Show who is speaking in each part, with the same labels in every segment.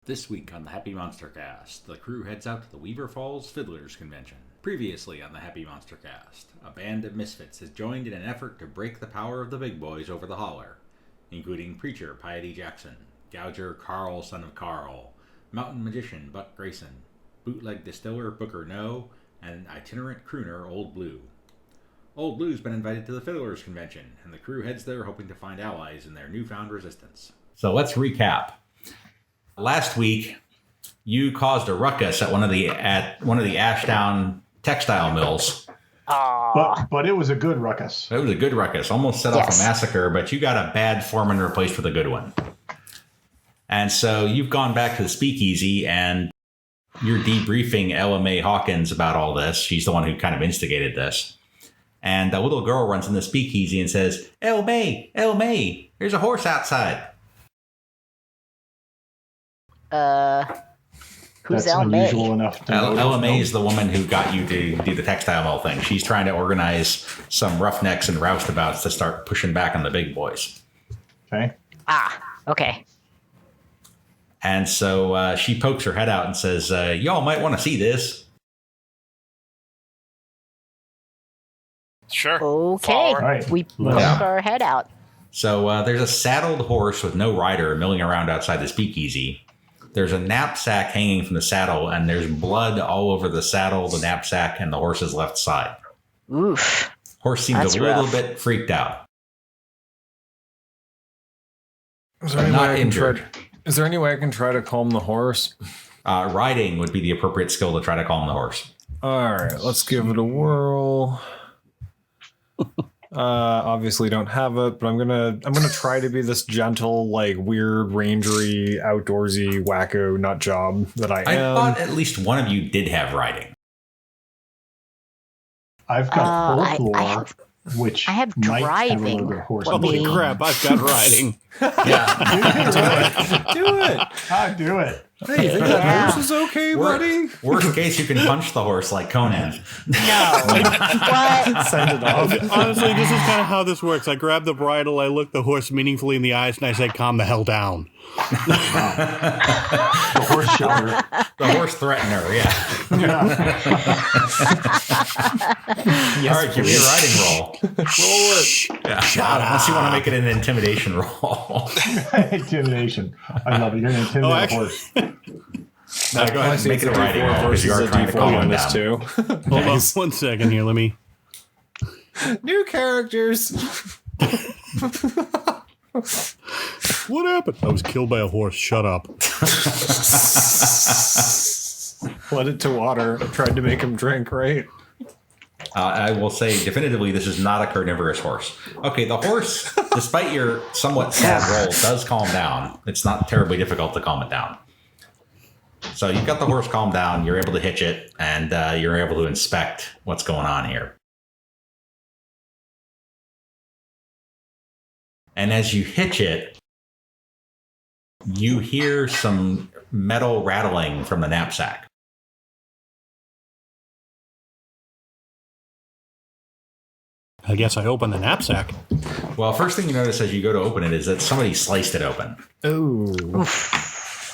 Speaker 1: This week on the Happy MonsterCast, the crew heads out to the Weaver Falls Fiddlers Convention. Previously on the Happy MonsterCast, a band of misfits has joined in an effort to break the power of the big boys over the Holler, including Preacher Piety Jackson, Gouger Carl son of Carl, Mountain Magician Buck Grayson, Bootleg Distiller Booker No, and itinerant crooner Old Blue. Old Blue's been invited to the Fiddlers Convention, and the crew heads there hoping to find allies in their newfound resistance. So let's recap. Last week, you caused a ruckus at one of the Ashdown textile mills.
Speaker 2: But it was a good ruckus.
Speaker 1: It was a good ruckus. Almost set off a massacre, but you got a bad foreman replaced with a good one. And so you've gone back to the speakeasy and you're debriefing LMA Hawkins about all this. She's the one who kind of instigated this. And a little girl runs in the speakeasy and says, LMA, there's a horse outside.
Speaker 3: Who's
Speaker 2: That's
Speaker 3: LMA?
Speaker 2: unusual enough to
Speaker 1: LMA is the woman who got you to do the textile mill thing. She's trying to organize some roughnecks and roustabouts to start pushing back on the big boys.
Speaker 2: Okay.
Speaker 3: Okay.
Speaker 1: And so she pokes her head out and says, y'all might want to see this.
Speaker 4: Sure.
Speaker 3: Okay.
Speaker 2: All right.
Speaker 3: We poke
Speaker 2: Yeah.
Speaker 3: our head out.
Speaker 1: So there's a saddled horse with no rider milling around outside the speakeasy. There's a knapsack hanging from the saddle, and there's blood all over the saddle, the knapsack, and the horse's left side.
Speaker 3: Oof.
Speaker 1: Horse seems
Speaker 3: That's
Speaker 1: a little
Speaker 3: rough.
Speaker 1: bit freaked out.
Speaker 5: Is there, any
Speaker 1: Not
Speaker 5: way I can
Speaker 1: injured.
Speaker 5: is there any way I can try to calm the horse?
Speaker 1: Riding would be the appropriate skill to try to calm the horse.
Speaker 5: All right, let's give it a whirl. Obviously don't have it, but I'm gonna try to be this gentle, like weird, rangery, outdoorsy, wacko nut job that I
Speaker 1: I
Speaker 5: am.
Speaker 1: thought at least one of you did have riding.
Speaker 2: I've got
Speaker 3: I
Speaker 2: folklore,
Speaker 3: have-
Speaker 2: which
Speaker 3: I have
Speaker 2: might have a
Speaker 3: driving.
Speaker 2: little bit of horse.
Speaker 3: What
Speaker 4: Holy
Speaker 3: me?
Speaker 4: crap, I've got riding.
Speaker 1: Yeah.
Speaker 5: Do it.
Speaker 2: Do it.
Speaker 5: Hey, you think
Speaker 3: Yeah.
Speaker 5: that horse is okay, buddy?
Speaker 1: Worst case, you can punch the horse like Conan.
Speaker 3: No. What?
Speaker 5: Send it off.
Speaker 4: Honestly, this is kind of how this works. I grab the bridle, I look the horse meaningfully in the eyes, and I say, calm the hell down.
Speaker 2: The horse shower.
Speaker 1: The horse threatener, yeah. All right, give me a riding roll.
Speaker 5: Roll it.
Speaker 1: Yeah. Unless you want to make it an intimidation roll.
Speaker 2: Intimidation. I love it. You're going to intimidate a
Speaker 4: actually-
Speaker 2: horse.
Speaker 1: Now, go ahead and make it a riding roll because you are trying to calm him down.
Speaker 5: too.
Speaker 4: Hold on 1 second here, let me...
Speaker 5: New characters.
Speaker 4: What happened? I was killed by a horse, shut up.
Speaker 5: Led it to water. Tried to make him drink, right?
Speaker 1: I will say definitively this is not a carnivorous horse. Okay, the horse, despite your somewhat sad roll, does calm down. It's not terribly difficult to calm it down. So you've got the horse calmed down, you're able to hitch it, and you're able to inspect what's going on here. And as you hitch it, you hear some metal rattling from the knapsack.
Speaker 4: I guess I opened the knapsack.
Speaker 1: Well, first thing you notice as you go to open it is that somebody sliced it open.
Speaker 5: Oh.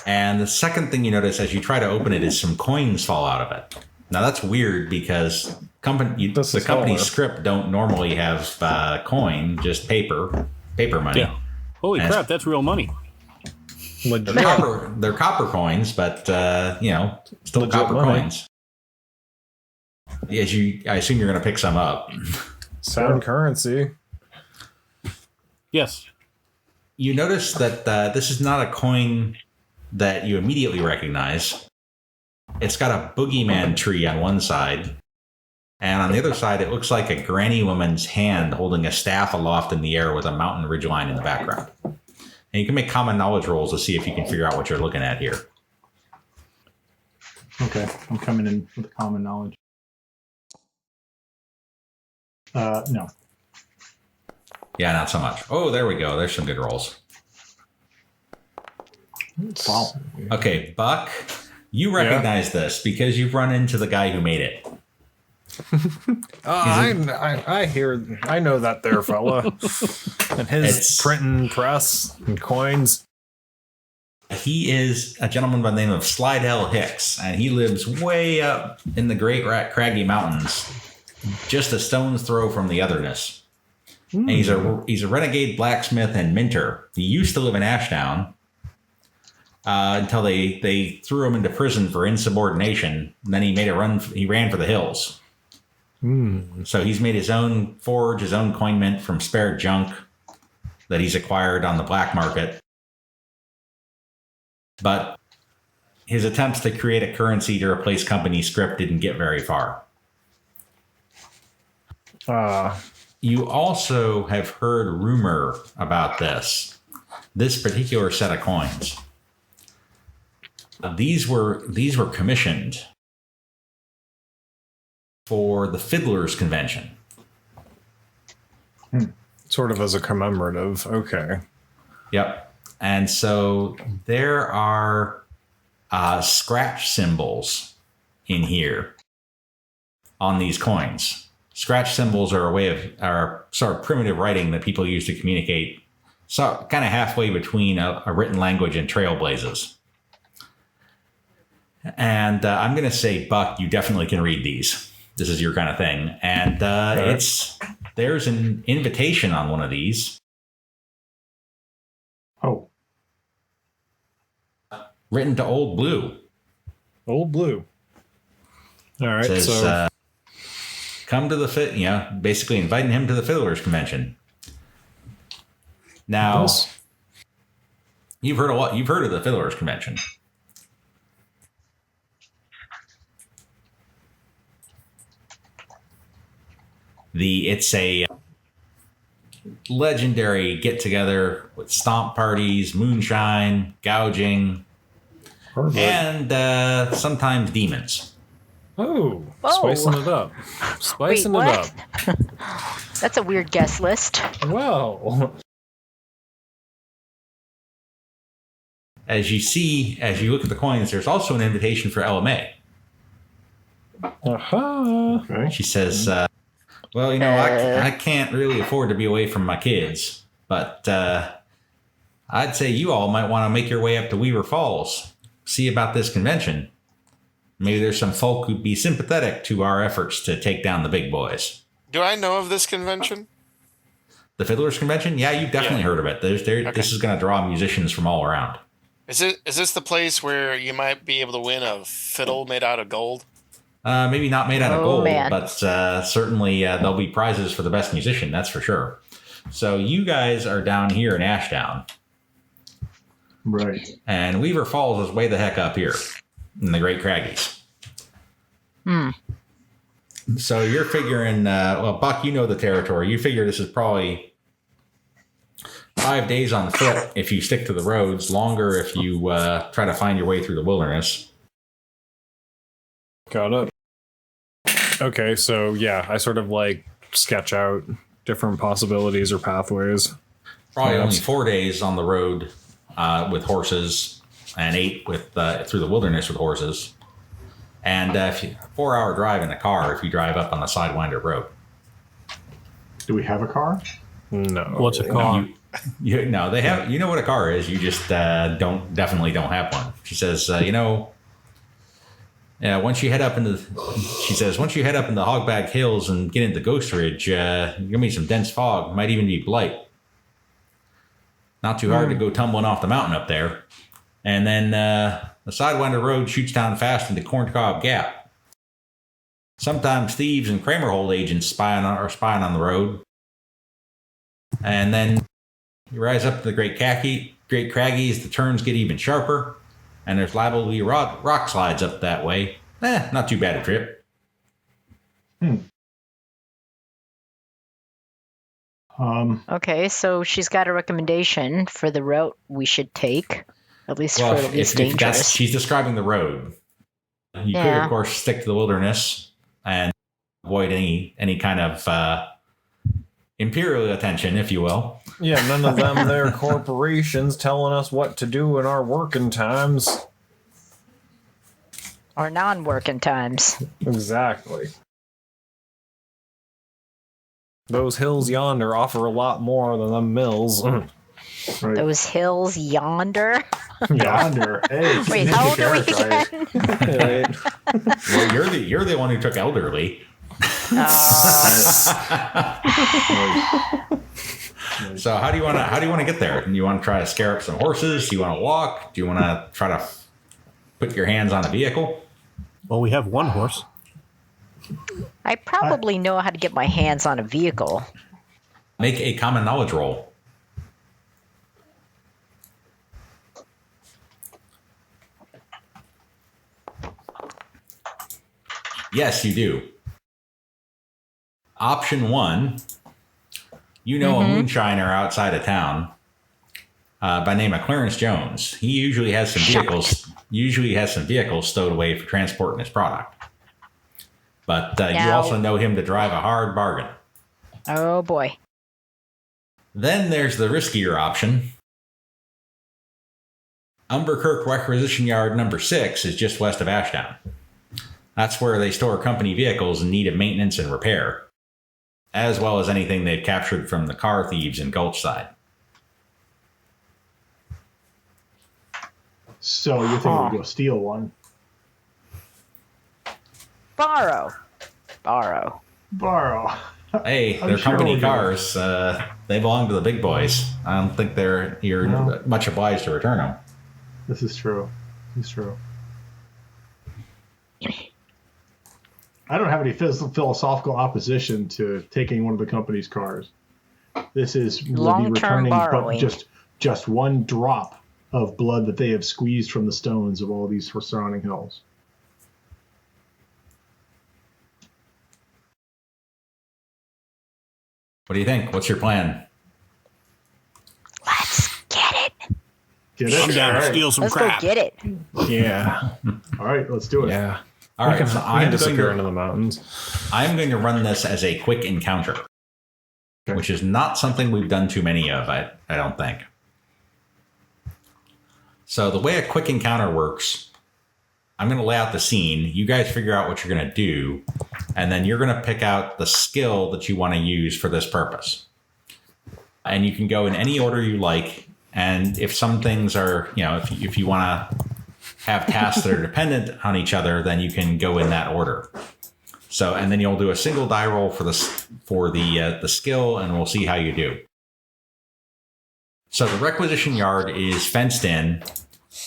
Speaker 1: And the second thing you notice as you try to open it is some coins fall out of it. Now that's weird because
Speaker 5: This
Speaker 1: the
Speaker 5: is
Speaker 1: company's
Speaker 5: Holler.
Speaker 1: script don't normally have coin, just paper money.
Speaker 4: Yeah. Holy
Speaker 1: And
Speaker 4: crap, that's real money.
Speaker 5: Legit.
Speaker 1: They're copper coins, but still
Speaker 5: Legit
Speaker 1: copper
Speaker 5: money.
Speaker 1: coins. I assume you're going to pick some up.
Speaker 5: Sound currency.
Speaker 4: Yes.
Speaker 1: You notice that this is not a coin that you immediately recognize. It's got a boogeyman tree on one side, and on the other side, it looks like a granny woman's hand holding a staff aloft in the air with a mountain ridgeline in the background. And you can make common knowledge rolls to see if you can figure out what you're looking at here.
Speaker 2: Okay. I'm coming in with common knowledge. No.
Speaker 1: Yeah, not so much. Oh, there we go. There's some good rolls.
Speaker 2: Wow.
Speaker 1: Okay, Buck, you recognize this because you've run into the guy who made it.
Speaker 5: I know that there fella. And his
Speaker 1: It's-
Speaker 5: printing press and coins.
Speaker 1: I he is a gentleman by the name of Slidell Hicks, and he lives way up in the Great Craggy Mountains, just a stone's throw from the otherness. And he's a renegade blacksmith and minter. He used to live in Ashdown until they threw him into prison for insubordination. And then he ran for the hills. So he's made his own forge, his own coinment from spared junk that he's acquired on the black market. But his attempts to create a currency to replace company script didn't get very far. You also have heard rumor about this particular set of coins. These were commissioned for the Fiddlers Convention.
Speaker 5: Sort of as a commemorative. Okay.
Speaker 1: Yep. And so there are scratch symbols in here on these coins. Scratch symbols are sort of primitive writing that people use to communicate, so kind of halfway between a written language and trailblazes. And I'm going to say, Buck, you definitely can read these. This is your kind of thing. And there's an invitation on one of these.
Speaker 2: Oh.
Speaker 1: Written to Old Blue.
Speaker 5: Old Blue. All right.
Speaker 1: Says,
Speaker 5: so
Speaker 1: come to the basically inviting him to the Fiddlers Convention. Now, you've heard of the Fiddlers Convention. It's a legendary get-together with stomp parties, moonshine, gouging, and sometimes demons.
Speaker 5: Oh,
Speaker 3: Whoa.
Speaker 5: spicing it up. Spicing
Speaker 3: Wait,
Speaker 5: it up.
Speaker 3: what? That's a weird guest list.
Speaker 5: Wow.
Speaker 1: As you look at the coins, there's also an invitation for LMA.
Speaker 5: Aha.
Speaker 2: Okay.
Speaker 1: She says, well, I can't really afford to be away from my kids, but I'd say you all might want to make your way up to Weaver Falls, see about this convention. Maybe there's some folk who'd be sympathetic to our efforts to take down the big boys.
Speaker 6: Do I know of this convention?
Speaker 1: The Fiddlers Convention? Yeah, you've definitely heard of it.
Speaker 6: Okay.
Speaker 1: This is going to draw musicians from all around.
Speaker 6: Is this the place where you might be able to win a fiddle made out of gold?
Speaker 1: Maybe not made out of gold,
Speaker 3: man.
Speaker 1: but certainly there'll be prizes for the best musician, that's for sure. So you guys are down here in Ashdown.
Speaker 2: Right.
Speaker 1: And Weaver Falls is way the heck up here in the Great Craggies. So you're figuring, Buck, you know the territory. You figure this is probably 5 days on foot if you stick to the roads, longer if you try to find your way through the wilderness.
Speaker 5: Got it. Okay, so yeah, I sort of like sketch out different possibilities or pathways.
Speaker 1: Probably
Speaker 5: Perhaps.
Speaker 1: only 4 days on the road with horses, and 8 with through the wilderness with horses, and 4-hour drive in a car if you drive up on the Sidewinder Road.
Speaker 2: Do we have a car?
Speaker 5: No.
Speaker 4: What's a car?
Speaker 1: No, they have. You know what a car is. You just definitely don't have one. She says, once you head up into the Hogbag Hills and get into Ghost Ridge, you're gonna be some dense fog. Might even be blight. Not too hard to go tumbling off the mountain up there. And then the Sidewinder Road shoots down fast into Corncob Gap. Sometimes thieves and Kramerhold agents are spying on the road. And then you rise up to the Great Craggies, the turns get even sharper, and there's liable to be rock slides up that way. Not too bad a trip.
Speaker 3: Okay, so she's got a recommendation for the route we should take, at least
Speaker 1: Well,
Speaker 3: for the least dangerous.
Speaker 1: she's describing the road. You could, of course, stick to the wilderness and avoid any kind of imperial attention, if you will.
Speaker 5: Yeah, none of them there corporations telling us what to do in our working times.
Speaker 3: Or non-working times.
Speaker 5: Exactly. Those hills yonder offer a lot more than them mills.
Speaker 2: Right.
Speaker 3: Those hills yonder.
Speaker 2: Yonder. Hey,
Speaker 3: Wait, how old are we again?
Speaker 5: Right.
Speaker 1: Well, you're the one who took elderly. So how do you want to get there? Do you want to try to scare up some horses? Do you want to walk? Do you want to try to put your hands on a vehicle?
Speaker 4: Well, we have one horse.
Speaker 3: I probably know how to get my hands on a vehicle.
Speaker 1: Make a common knowledge roll. Yes, you do. Option 1, you know a moonshiner outside of town by name of Clarence Jones. He usually has some vehicles stowed away for transporting his product. But you also know him to drive a hard bargain.
Speaker 3: Oh boy.
Speaker 1: Then there's the riskier option. Umberkirk Requisition Yard number 6 is just west of Ashdown. That's where they store company vehicles in need of maintenance and repair, as well as anything they've captured from the car thieves in Gulchside.
Speaker 2: So you think we'll go steal one?
Speaker 3: Borrow.
Speaker 1: Hey,
Speaker 2: I'm
Speaker 1: they're
Speaker 2: sure
Speaker 1: company
Speaker 2: we'll do
Speaker 1: cars. They belong to the big boys. I don't think you're much obliged to return them.
Speaker 2: This is true. I don't have any philosophical opposition to taking one of the company's cars. This is will be
Speaker 3: Long-term
Speaker 2: returning
Speaker 3: borrowing.
Speaker 2: but just one drop of blood that they have squeezed from the stones of all these surrounding hills.
Speaker 1: What do you think? What's your plan?
Speaker 3: Let's get it.
Speaker 2: Get it?
Speaker 4: I'm down to
Speaker 2: All right.
Speaker 4: steal some
Speaker 3: Let's
Speaker 4: crap.
Speaker 3: go get it.
Speaker 5: Yeah.
Speaker 2: All right, let's do it.
Speaker 5: Yeah.
Speaker 1: All right, so
Speaker 5: we can disappear into the mountains.
Speaker 1: I'm going to run this as a quick encounter,
Speaker 2: Okay.
Speaker 1: which is not something we've done too many of, I don't think. So the way a quick encounter works, I'm going to lay out the scene. You guys figure out what you're going to do, and then you're going to pick out the skill that you want to use for this purpose. And you can go in any order you like. And if some things are, if you want to have tasks that are dependent on each other, then you can go in that order. So, and then you'll do a single die roll for the skill, and we'll see how you do. So the requisition yard is fenced in,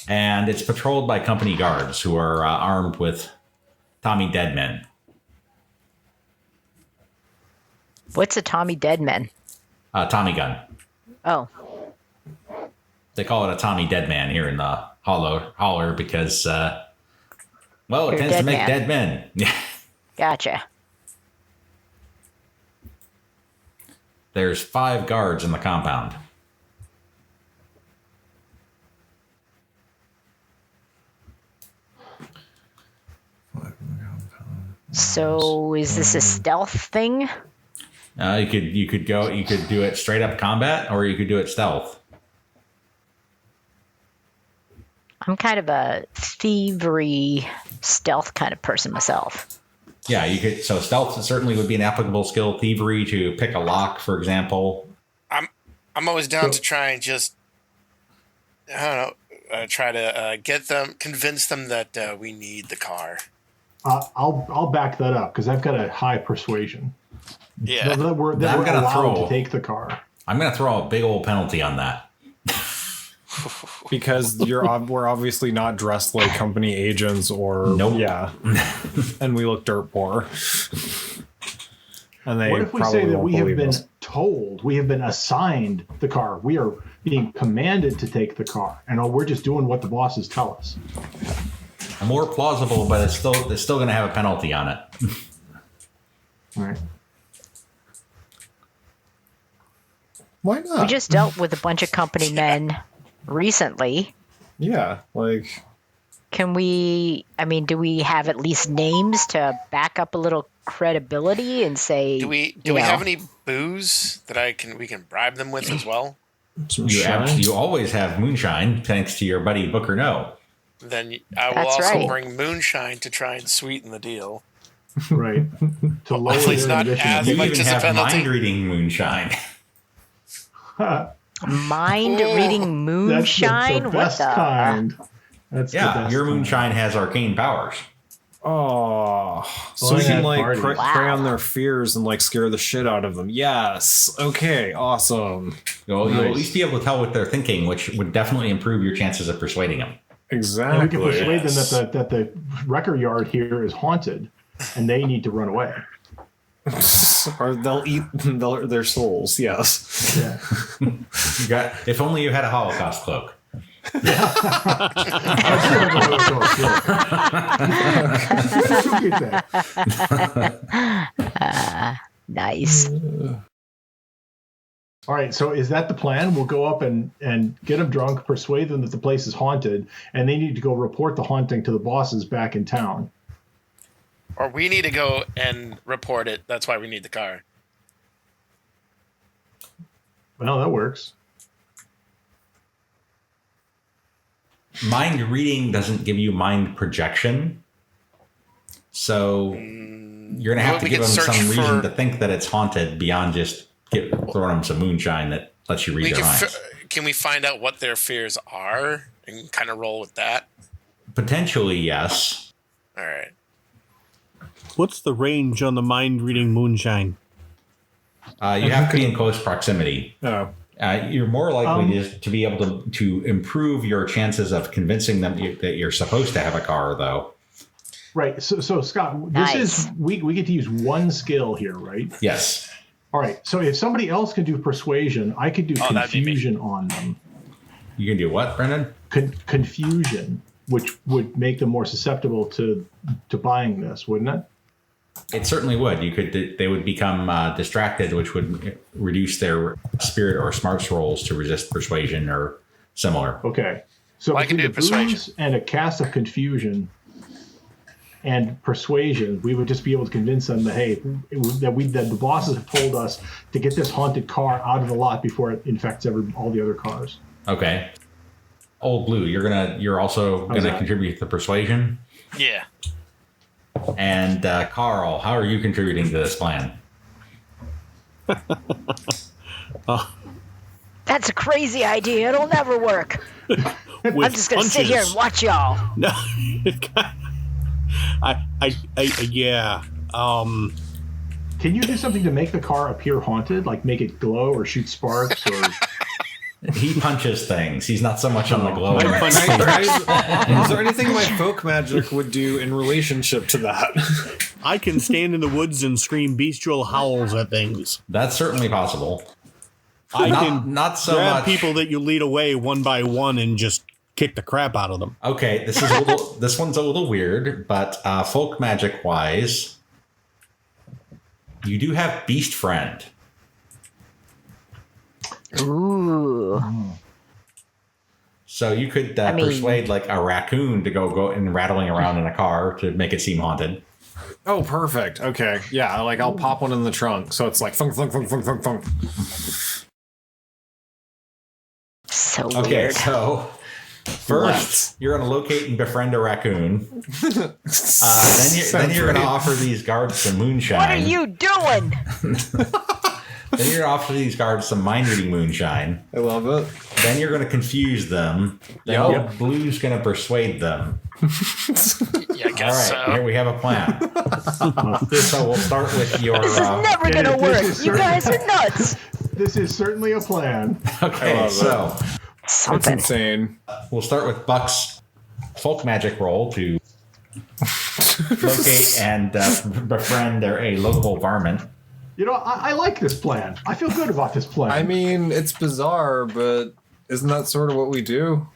Speaker 1: and it's patrolled by company guards who are armed with Tommy Deadmen.
Speaker 3: What's a Tommy Deadman?
Speaker 1: Tommy gun.
Speaker 3: Oh,
Speaker 1: They call it a Tommy Deadman here in the Holler because, it
Speaker 3: You're
Speaker 1: tends to
Speaker 3: dead
Speaker 1: make
Speaker 3: man.
Speaker 1: dead men. Yeah.
Speaker 3: gotcha.
Speaker 1: There's 5 guards in the compound.
Speaker 3: So is this a stealth thing?
Speaker 1: You could do it straight up combat, or you could do it stealth.
Speaker 3: I'm kind of a thievery stealth kind of person myself.
Speaker 1: Yeah, you could. So stealth certainly would be an applicable skill. Thievery to pick a lock, for example.
Speaker 6: I'm always down to try and just, I don't know, try to convince them that we need the car.
Speaker 2: I'll back that up because I've got a high persuasion.
Speaker 6: Yeah.
Speaker 2: That we're
Speaker 1: Then I'm gonna
Speaker 2: allowed
Speaker 1: throw-
Speaker 2: to take the car.
Speaker 1: I'm going to throw a big old penalty on that.
Speaker 5: Because we're obviously not dressed like company agents or
Speaker 1: Nope.
Speaker 5: yeah, and we look dirt poor. And they
Speaker 2: What if we
Speaker 5: probably
Speaker 2: say that
Speaker 5: won't
Speaker 2: we have
Speaker 5: believe
Speaker 2: been
Speaker 5: us.
Speaker 2: told, we have been assigned the car, we are being commanded to take the car, and we're just doing what the bosses tell us?
Speaker 1: More plausible, but it's still going to have a penalty on it.
Speaker 2: All right.
Speaker 5: Why not?
Speaker 3: We just dealt with a bunch of company men recently.
Speaker 5: Yeah, like
Speaker 3: Do we have at least names to back up a little credibility and say,
Speaker 6: Do we have any booze that we can bribe them with as well?
Speaker 5: some shine.
Speaker 1: You always have moonshine, thanks to your buddy Booker No.
Speaker 6: Then I will
Speaker 3: That's
Speaker 6: also
Speaker 3: right.
Speaker 6: bring moonshine to try and sweeten the deal.
Speaker 2: Right. To lower
Speaker 6: Hopefully it's
Speaker 2: their
Speaker 6: not
Speaker 2: ambition.
Speaker 6: as
Speaker 1: You
Speaker 6: much
Speaker 1: even
Speaker 6: as a
Speaker 1: have
Speaker 6: penalty.
Speaker 1: mind reading moonshine.
Speaker 3: Mind reading moonshine?
Speaker 2: That's the best kind. That's the best
Speaker 1: your
Speaker 2: kind.
Speaker 1: moonshine has arcane powers.
Speaker 5: Oh, so you can like prey on their fears and like scare the shit out of them. Yes. Okay. Awesome.
Speaker 1: You'll at least be able to tell what they're thinking, which would definitely improve your chances of persuading them.
Speaker 5: Exactly.
Speaker 2: And we can persuade them that the wrecker yard here is haunted, and they need to run away.
Speaker 5: Or they'll eat their souls. Yes.
Speaker 2: Yeah.
Speaker 1: If only you had a Holocaust cloak.
Speaker 3: Nice.
Speaker 2: All right, so is that the plan? We'll go up and get them drunk, persuade them that the place is haunted, and they need to go report the haunting to the bosses back in town.
Speaker 6: Or we need to go and report it. That's why we need the car.
Speaker 2: Well, that works.
Speaker 1: Mind reading doesn't give you mind projection. So you're going to have to give them some reason to think that it's haunted beyond just throwing them some moonshine that lets you read their minds.
Speaker 6: Can we find out what their fears are and kind of roll with that?
Speaker 1: Potentially, yes.
Speaker 6: All right.
Speaker 4: What's the range on the mind reading moonshine?
Speaker 1: You have to be in close proximity.
Speaker 5: Oh.
Speaker 1: You're more likely to be able to improve your chances of convincing them that you're supposed to have a car, though.
Speaker 2: Right. So Scott, this is we get to use one skill here, right?
Speaker 1: Yes.
Speaker 2: All right. So if somebody else can do persuasion, I could do confusion on them.
Speaker 1: You can do what, Brendan?
Speaker 2: Confusion, which would make them more susceptible to buying this, wouldn't it?
Speaker 1: It certainly would. They would become distracted, which would reduce their spirit or smarts rolls to resist persuasion or similar.
Speaker 2: Okay. So
Speaker 6: I can do persuasion
Speaker 2: and a cast of confusion and persuasion, we would just be able to convince them that that the bosses have told us to get this haunted car out of the lot before it infects all the other cars.
Speaker 1: Okay. Old Blue, you're also gonna contribute to persuasion.
Speaker 6: Yeah.
Speaker 1: And Carl, how are you contributing to this plan?
Speaker 3: That's a crazy idea. It'll never work. I'm just gonna sit here and watch y'all.
Speaker 4: No, yeah.
Speaker 2: Can you do something to make the car appear haunted, like make it glow or shoot sparks or?
Speaker 1: He punches things. He's not so much on the glow.
Speaker 5: Is there anything my folk magic would do in relationship to that?
Speaker 4: I can stand in the woods and scream bestial howls at things.
Speaker 1: That's certainly possible.
Speaker 4: I can
Speaker 1: not so
Speaker 4: grab
Speaker 1: much
Speaker 4: people that you lead away one by one and just kick the crap out of them.
Speaker 1: Okay, this one's a little weird, but folk magic wise, you do have Beast Friend.
Speaker 3: Ooh.
Speaker 1: So you could persuade like a raccoon to go and rattling around in a car to make it seem haunted.
Speaker 5: Oh, perfect. Okay. Yeah, like I'll pop one in the trunk. So it's like thunk, thunk, thunk, thunk, thunk, thunk.
Speaker 3: So
Speaker 1: okay,
Speaker 3: weird.
Speaker 1: so first you're going to locate and befriend a raccoon. Then you're going to offer these guards some moonshine.
Speaker 3: What are you doing?
Speaker 1: Then you're going to offer these guards some mind-reading moonshine.
Speaker 5: I love it.
Speaker 1: Then you're going to confuse them. Then Blue's going to persuade them.
Speaker 6: Yeah, I guess
Speaker 1: all right, here we have a plan. So we'll start with your...
Speaker 3: This is never going to work. You guys are nuts.
Speaker 2: This is certainly a plan.
Speaker 1: Okay, so...
Speaker 5: That's insane.
Speaker 1: We'll start with Buck's folk magic roll to locate and befriend a local varmint.
Speaker 2: You know, I like this plan. I feel good about this plan.
Speaker 5: I mean, it's bizarre, but isn't that sort of what we do?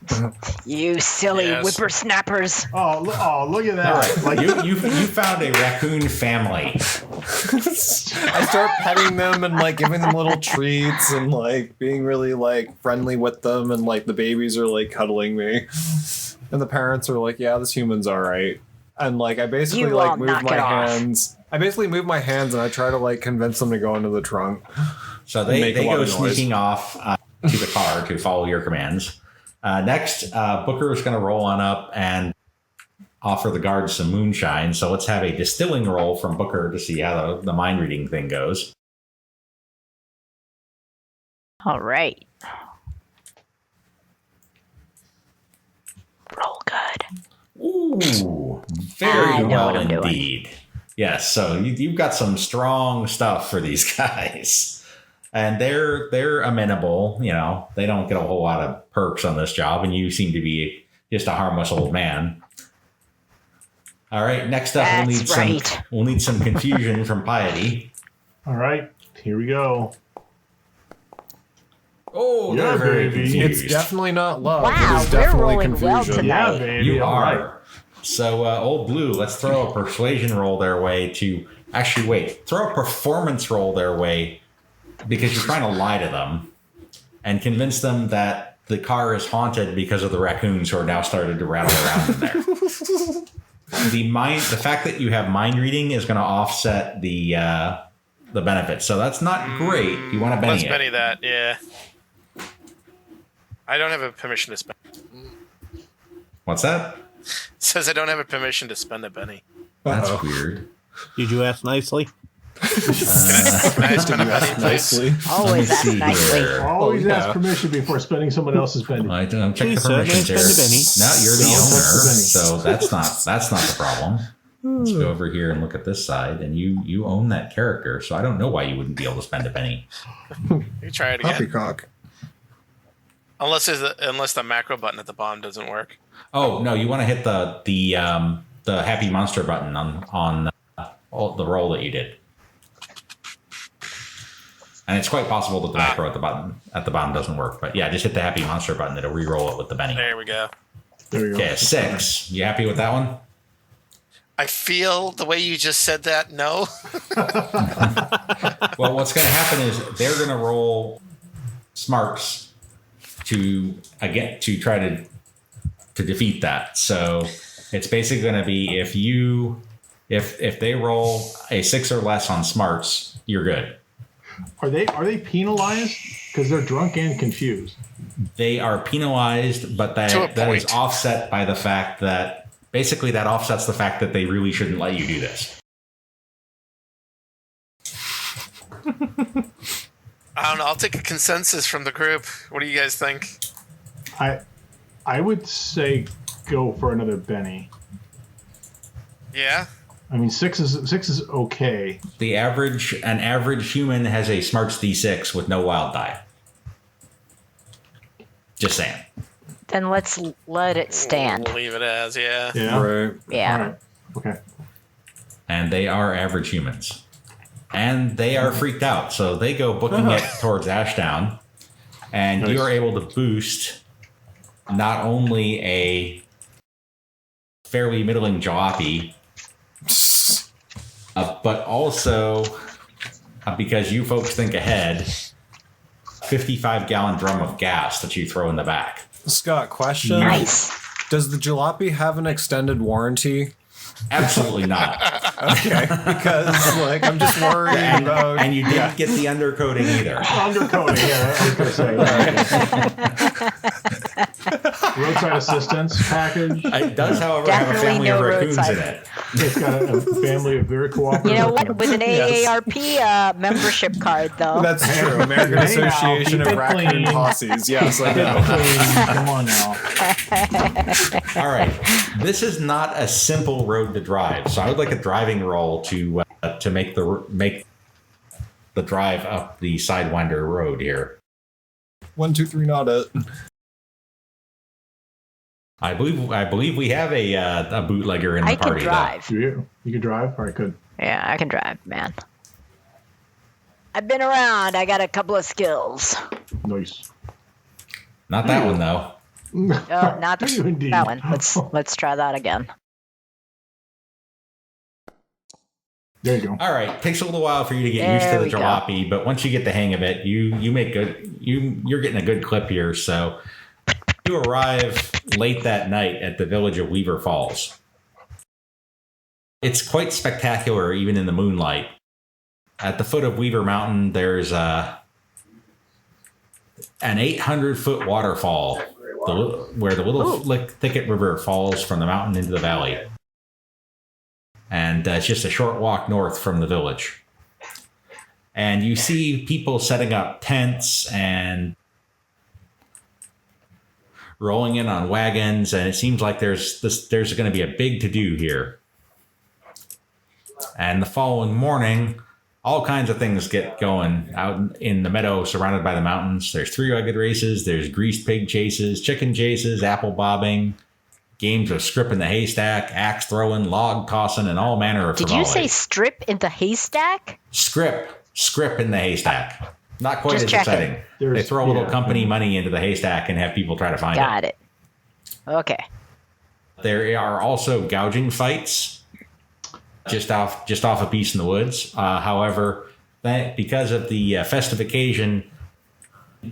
Speaker 3: You silly whippersnappers.
Speaker 2: Oh, look at that.
Speaker 1: Right. Like you found a raccoon family.
Speaker 5: I start petting them and like giving them little treats and like being really like friendly with them, and like the babies are like cuddling me. And the parents are like, yeah, this human's all right. And like I basically like move my hands. I basically move my hands and I try to like convince them to go into the trunk.
Speaker 1: So they go sneaking off to the car to follow your commands. Next, Booker is going to roll on up and offer the guards some moonshine. So let's have a distilling roll from Booker to see how the mind reading thing goes.
Speaker 3: All right.
Speaker 1: Ooh, very
Speaker 3: I know
Speaker 1: well
Speaker 3: what I'm doing.
Speaker 1: indeed. Yes, so you've got some strong stuff for these guys, and they're amenable. You know, they don't get a whole lot of perks on this job, and you seem to be just a harmless old man. All right, next up we'll need some confusion from Piety.
Speaker 2: All right, here we go.
Speaker 1: Oh, they're very confused.
Speaker 5: It's definitely not love.
Speaker 3: Wow,
Speaker 5: it is
Speaker 3: we're
Speaker 5: definitely
Speaker 3: rolling well
Speaker 5: confusion.
Speaker 3: tonight.
Speaker 2: Yeah, baby.
Speaker 1: You
Speaker 2: all
Speaker 1: are.
Speaker 2: right.
Speaker 1: So, Old Blue, let's throw a persuasion roll their way to... Actually, wait. Throw a performance roll their way because you're trying to lie to them and convince them that the car is haunted because of the raccoons who are now started to rattle around in there. The fact that you have mind reading is going to offset the benefits. So that's not great. You want to Benny
Speaker 6: Let's
Speaker 1: it.
Speaker 6: Benny that, yeah. I don't have a permission to spend.
Speaker 1: What's that?
Speaker 6: Says I don't have a permission to spend a Benny.
Speaker 1: That's weird.
Speaker 4: Did you ask nicely?
Speaker 6: Can I spend a Benny, please?
Speaker 5: Nicely.
Speaker 3: Always ask
Speaker 1: see
Speaker 3: nicely.
Speaker 1: here.
Speaker 2: Always
Speaker 5: yeah.
Speaker 2: ask permission before spending someone else's penny.
Speaker 1: I don't check
Speaker 4: Please,
Speaker 1: the
Speaker 4: sir, may I
Speaker 1: permissions here.
Speaker 4: spend a penny?
Speaker 1: No, you're the
Speaker 2: Don't touch
Speaker 1: owner,
Speaker 2: the penny.
Speaker 1: so that's not the problem. Let's go over here and look at this side, and you own that character, so I don't know why you wouldn't be able to spend a penny.
Speaker 6: You try it again.
Speaker 5: Poppycock.
Speaker 6: Unless the macro button at the bottom doesn't work.
Speaker 1: Oh no, you want to hit the Happy Monster button on the roll that you did, and it's quite possible that the macro at the bottom doesn't work. But yeah, just hit the Happy Monster button; it'll re-roll it with the Benny.
Speaker 6: There we go.
Speaker 2: There we go.
Speaker 1: Okay, 6. You happy with that one?
Speaker 6: I feel the way you just said that. No.
Speaker 1: Well, what's going to happen is they're going to roll smarts to try to defeat that. So it's basically going to be if they roll a 6 or less on smarts, you're good.
Speaker 2: Are they penalized because they're drunk and confused?
Speaker 1: They are penalized, but that is offset by the fact that basically that offsets the fact that they really shouldn't let you do this.
Speaker 6: I don't know. I'll take a consensus from the group. What do you guys think?
Speaker 2: I would say go for another Benny.
Speaker 6: Yeah.
Speaker 2: I mean, 6 is okay.
Speaker 1: An average human has a smarts D6 with no wild die. Just saying.
Speaker 3: Then let's let it stand.
Speaker 6: We'll leave it as, yeah.
Speaker 2: Yeah.
Speaker 5: Right.
Speaker 3: Yeah.
Speaker 2: All right. Okay.
Speaker 1: And they are average humans. And they are freaked out. So they go booking it towards Ashdown. And
Speaker 2: Nice.
Speaker 1: you are able to boost not only a fairly middling jalopy, but also, because you folks think ahead, 55-gallon drum of gas that you throw in the back.
Speaker 5: Scott, question.
Speaker 3: Nice.
Speaker 5: Does the jalopy have an extended warranty?
Speaker 1: Absolutely not.
Speaker 5: Okay, because I'm just worried about.
Speaker 1: And you didn't get the undercoating either.
Speaker 2: Undercoating, yeah, I was going to say. Roadside assistance package.
Speaker 1: It does, however, have a
Speaker 3: Definitely
Speaker 1: family
Speaker 3: no
Speaker 1: of raccoons
Speaker 3: roadside.
Speaker 1: in it.
Speaker 2: It's got a family of very cooperative.
Speaker 3: You know what? With an
Speaker 5: Yes.
Speaker 3: AARP membership card, though.
Speaker 5: That's true. American
Speaker 2: Hey, now,
Speaker 5: Association
Speaker 2: keep
Speaker 5: of
Speaker 2: it
Speaker 5: Raccoon
Speaker 2: clean.
Speaker 5: Posses. Yes, I know.
Speaker 2: Come on now.
Speaker 1: All right. This is not a simple road to drive, so I would like a driving roll to make the drive up the Sidewinder Road here.
Speaker 5: 1, 2, 3, not it.
Speaker 1: I believe we have a bootlegger in the
Speaker 3: I can
Speaker 1: party.
Speaker 3: drive.
Speaker 2: You can drive? All right, good.
Speaker 3: Yeah, I can drive, man. I've been around. I got a couple of skills.
Speaker 2: Nice.
Speaker 1: Not that one though.
Speaker 3: Oh, not
Speaker 2: You indeed.
Speaker 3: that one. Let's try that again.
Speaker 2: There you go.
Speaker 1: All right, takes a little while for you to get
Speaker 3: There
Speaker 1: used to the
Speaker 3: we go.
Speaker 1: jalopy, but once you get the hang of it, you make good. You're getting a good clip here. So you arrive late that night at the village of Weaver Falls. It's quite spectacular, even in the moonlight. At the foot of Weaver Mountain, there's an 800-foot waterfall where the Little Thicket River falls from the mountain into the valley. And it's just a short walk north from the village. And you see people setting up tents and rolling in on wagons, and it seems like there's going to be a big to-do here. And the following morning, all kinds of things get going out in the meadow surrounded by the mountains. There's three-legged races, there's greased pig chases, chicken chases, apple bobbing, games of strip in the haystack, axe throwing, log tossing, and all manner of
Speaker 3: Did
Speaker 1: frivolity.
Speaker 3: you say strip in the haystack?
Speaker 1: Scrip in the haystack. Not quite
Speaker 3: Just
Speaker 1: as
Speaker 3: checking.
Speaker 1: exciting. They throw a little company money into the haystack and have people try to find it.
Speaker 3: Got it. Okay.
Speaker 1: There are also gouging fights just off a piece in the woods. However, because of the festive occasion,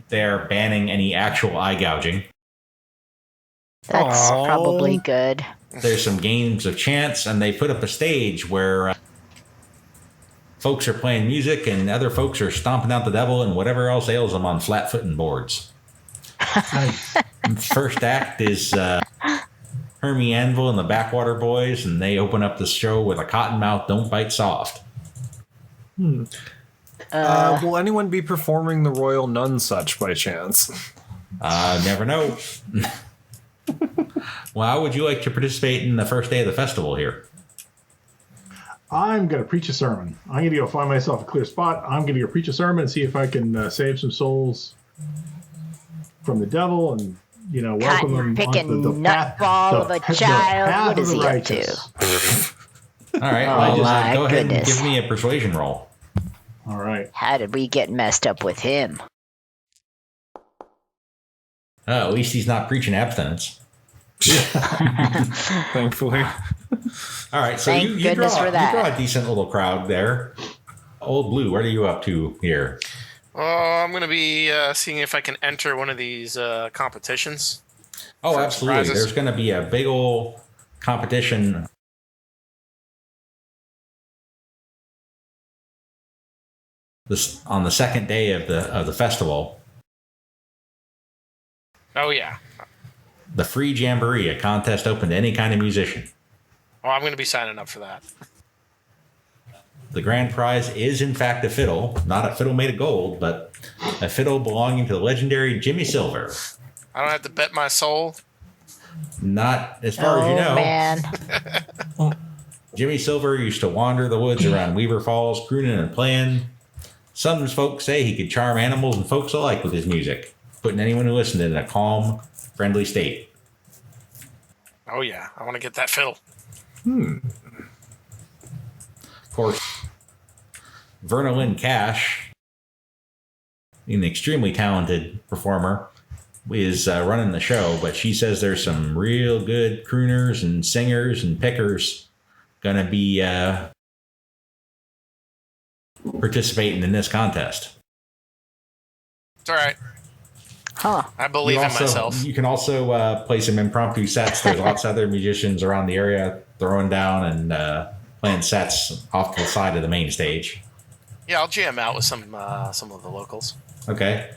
Speaker 1: they're banning any actual eye gouging.
Speaker 3: That's probably good.
Speaker 1: There's some games of chance, and they put up a stage where folks are playing music and other folks are stomping out the devil and whatever else ails them on flat-footing boards. First act is Hermie Anvil and the Backwater Boys, and they open up the show with a Cottonmouth Don't Bite Soft.
Speaker 5: Will anyone be performing the Royal Nunsuch by chance?
Speaker 1: Never know. Well, how would you like to participate in the first day of the festival here?
Speaker 2: I'm going to preach a sermon. I'm going to go find myself a clear spot. I'm going to go preach a sermon and see if I can save some souls from the devil and, welcome them
Speaker 3: picking
Speaker 2: onto the
Speaker 3: nutball of a child. What is he up to?
Speaker 1: All right, well, go ahead and give me a persuasion roll.
Speaker 2: All right.
Speaker 3: How did we get messed up with him?
Speaker 1: At least he's not preaching abstinence.
Speaker 5: Thankfully.
Speaker 1: All right, so
Speaker 3: Thank
Speaker 1: you
Speaker 3: goodness
Speaker 1: draw
Speaker 3: for that.
Speaker 1: a decent little crowd there. Old Blue, what are you up to here?
Speaker 6: Oh, I'm going to be seeing if I can enter one of these competitions.
Speaker 1: Oh, absolutely.
Speaker 6: Prizes.
Speaker 1: There's going to be a big old competition. On the second day of the festival.
Speaker 6: Oh, yeah.
Speaker 1: The Free Jamboree, a contest open to any kind of musician.
Speaker 6: Well, I'm going to be signing up for that.
Speaker 1: The grand prize is, in fact, a fiddle. Not a fiddle made of gold, but a fiddle belonging to the legendary Jimmy Silver.
Speaker 6: I don't have to bet my soul.
Speaker 1: Not as far as you know.
Speaker 3: Man.
Speaker 1: Jimmy Silver used to wander the woods around Weaver Falls, crooning and playing. Some folks say he could charm animals and folks alike with his music, putting anyone who listened in a calm, friendly state.
Speaker 6: Oh, yeah. I want to get that fiddle.
Speaker 1: Of course, Verna Lynn Cash, an extremely talented performer, is running the show, but she says there's some real good crooners and singers and pickers going to be participating in this contest.
Speaker 6: It's all right.
Speaker 3: Huh.
Speaker 6: I believe in myself.
Speaker 1: You can also play some impromptu sets. There's lots of other musicians around the area throwing down and playing sets off to the side of the main stage.
Speaker 6: Yeah, I'll jam out with some of the locals.
Speaker 1: Okay.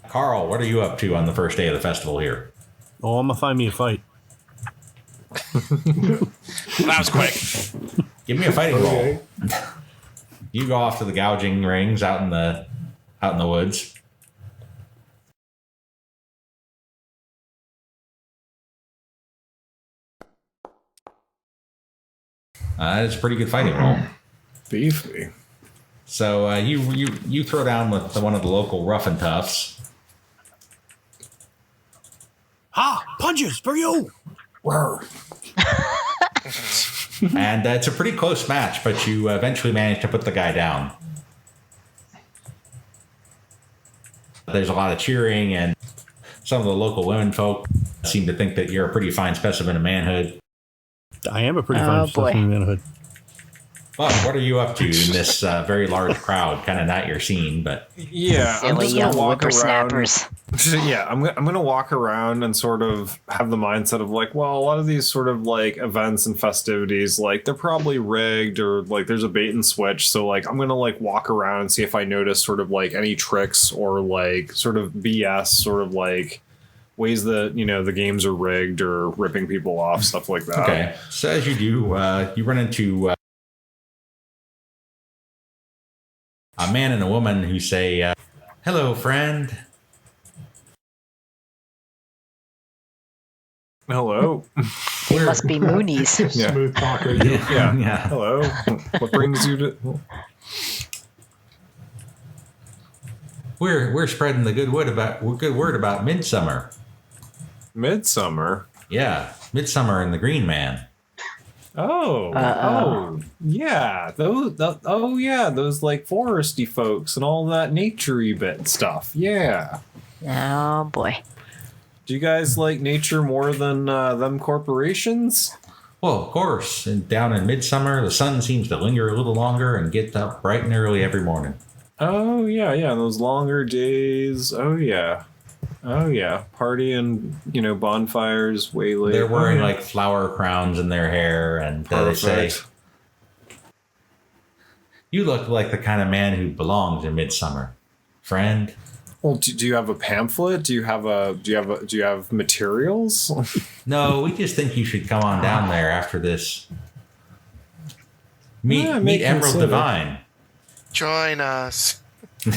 Speaker 1: Carl, what are you up to on the first day of the festival here?
Speaker 4: Oh, I'm going to find me a fight.
Speaker 6: That was quick.
Speaker 1: Give me a fighting roll. You go off to the gouging rings out in the woods. It's a pretty good fighting roll.
Speaker 5: Beefy.
Speaker 1: So you throw down with one of the local rough and toughs.
Speaker 4: Ha! Punches for you!
Speaker 5: Wow.
Speaker 1: And it's a pretty close match, but you eventually manage to put the guy down. There's a lot of cheering, and some of the local women folk seem to think that you're a pretty fine specimen of manhood.
Speaker 4: I am a pretty fine specimen of manhood.
Speaker 1: Well, what are you up to in this very large crowd? Kind of not your scene, but
Speaker 5: Yeah, I'm
Speaker 3: Silly
Speaker 5: just
Speaker 3: young
Speaker 5: gonna walk around.
Speaker 3: whippersnappers.
Speaker 5: Yeah, I'm gonna walk around and sort of have the mindset of like, well, a lot of these sort of like events and festivities, like they're probably rigged or like there's a bait and switch. So like I'm gonna like walk around and see if I notice sort of like any tricks or like sort of BS, sort of like ways that the games are rigged or ripping people off, stuff like that.
Speaker 1: okay. So as you do, you run into a man and a woman who say, "Hello, friend."
Speaker 5: Hello.
Speaker 3: They must be Moonies.
Speaker 5: Yeah.
Speaker 2: Smooth talker.
Speaker 5: Yeah. Hello. What brings you to?
Speaker 1: We're spreading the good word about Midsummer.
Speaker 5: Midsummer.
Speaker 1: Yeah, Midsummer and the Green Man.
Speaker 5: Oh, yeah. Those like foresty folks and all that naturey bit stuff. Yeah.
Speaker 3: Oh boy.
Speaker 5: Do you guys like nature more than them corporations?
Speaker 1: Well, of course. And down in Midsummer, the sun seems to linger a little longer and get up bright and early every morning.
Speaker 5: Oh yeah. Those longer days. Oh yeah. Party and bonfires way late.
Speaker 1: They're wearing like flower crowns in their hair, and they say, "You look like the kind of man who belongs in Midsummer, friend."
Speaker 5: Well, do you have a pamphlet? Do you have materials?
Speaker 1: No, we just think you should come on down there after this. Meet Emerald
Speaker 5: consider.
Speaker 1: Divine.
Speaker 6: Join us.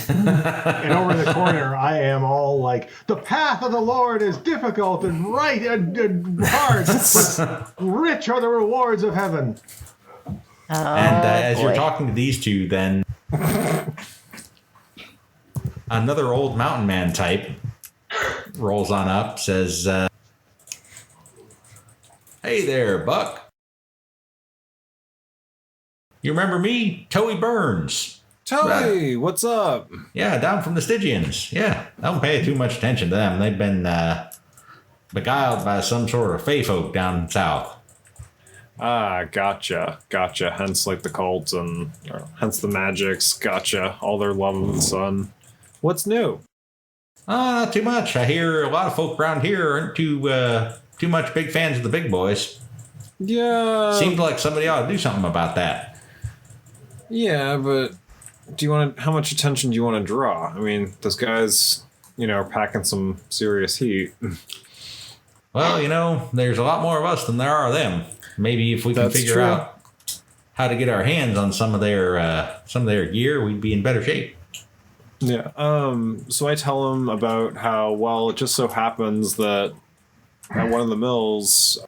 Speaker 2: And over in the corner, I am all like, the path of the Lord is difficult and right and hard, but rich are the rewards of heaven.
Speaker 1: And as you're talking to these two, then another old mountain man type rolls on up, says, "Hey there, Buck. You remember me? Toey Burns.
Speaker 5: Toey, what's up?
Speaker 1: Yeah, down from the Stygians. Yeah, don't pay too much attention to them. They've been beguiled by some sort of fae folk down south."
Speaker 5: Ah, gotcha. Hence, like the cults and hence the magics. Gotcha. All their love of the sun. What's new?
Speaker 1: Not too much. I hear a lot of folk around here aren't too much big fans of the big boys.
Speaker 5: Yeah.
Speaker 1: Seems like somebody ought to do something about that.
Speaker 5: Yeah, but how much attention do you want to draw? I mean, those guys, are packing some serious heat.
Speaker 1: Well, there's a lot more of us than there are of them. Maybe if we can figure out how to get our hands on some of their gear, we'd be in better shape.
Speaker 5: Yeah. So I tell him about how, well, it just so happens that at one of the mills,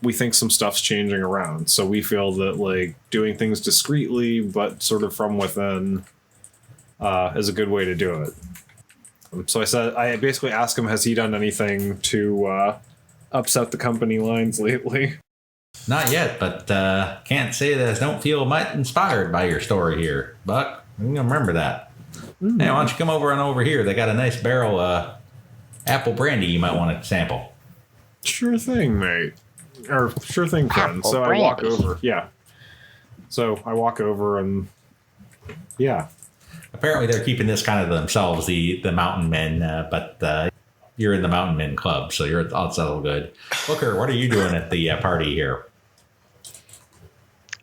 Speaker 5: we think some stuff's changing around. So we feel that like doing things discreetly, but sort of from within, is a good way to do it. So I basically asked him, has he done anything to upset the company lines lately?
Speaker 1: Not yet, but can't say that I don't feel might inspired by your story here, Buck. I'm gonna remember that. Hey, why don't you come over here? They got a nice barrel apple brandy you might want to sample.
Speaker 5: Sure thing, mate. Or sure thing, friend.
Speaker 3: Apple
Speaker 5: So
Speaker 3: brandy.
Speaker 5: I walk over. Yeah. So I walk over and yeah.
Speaker 1: Apparently they're keeping this kind of themselves, the mountain men, but you're in the mountain men club, so you're all settled good. Booker, what are you doing at the party here?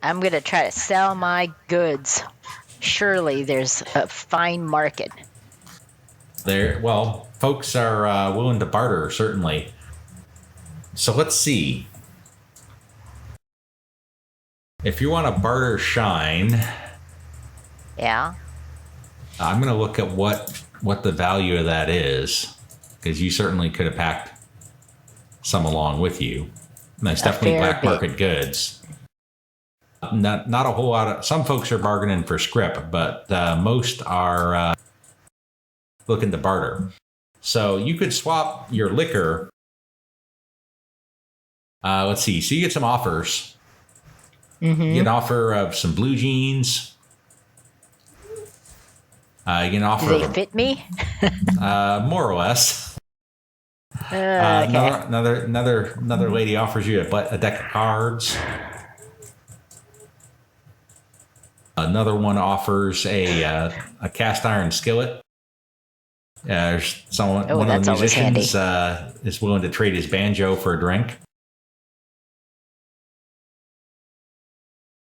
Speaker 3: I'm going to try to sell my goods. Surely there's a fine market.
Speaker 1: Folks are willing to barter, certainly. So let's see. If you want to barter shine,
Speaker 3: Yeah.
Speaker 1: I'm going to look at what the value of that is, because you certainly could have packed some along with you. And that's definitely black market goods. Not a whole lot of. Some folks are bargaining for scrip, but most are looking to barter. So you could swap your liquor. Let's see. So you get some offers.
Speaker 3: Mm-hmm.
Speaker 1: You get an offer of some blue jeans. You get an offer.
Speaker 3: Do they fit me?
Speaker 1: More or less.
Speaker 3: Okay.
Speaker 1: Another lady offers you a deck of cards. Another one offers a cast iron skillet. One of the musicians is willing to trade his banjo for a drink.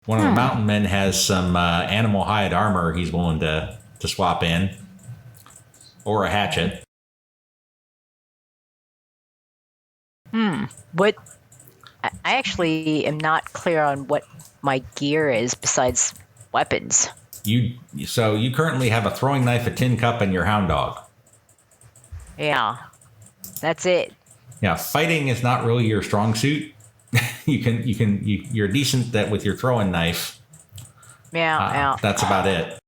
Speaker 1: One of the mountain men has some animal hide armor he's willing to swap in, or a hatchet.
Speaker 3: What? I actually am not clear on what my gear is besides weapons.
Speaker 1: You currently have a throwing knife, a tin cup, and your hound dog.
Speaker 3: Yeah. That's it.
Speaker 1: Yeah, fighting is not really your strong suit. You're decent with your throwing knife.
Speaker 3: Yeah.
Speaker 1: That's about it.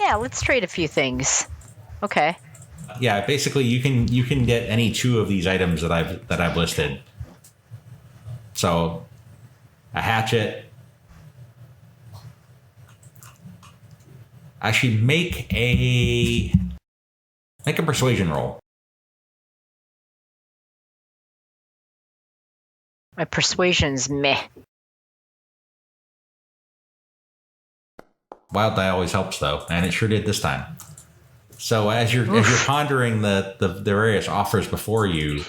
Speaker 3: Yeah, let's trade a few things. Okay.
Speaker 1: Yeah, basically you can get any two of these items that I've listed. So, a hatchet. Actually, make a persuasion roll.
Speaker 3: My persuasion's meh.
Speaker 1: Wild die always helps though, and it sure did this time. So as you're pondering the various offers before you,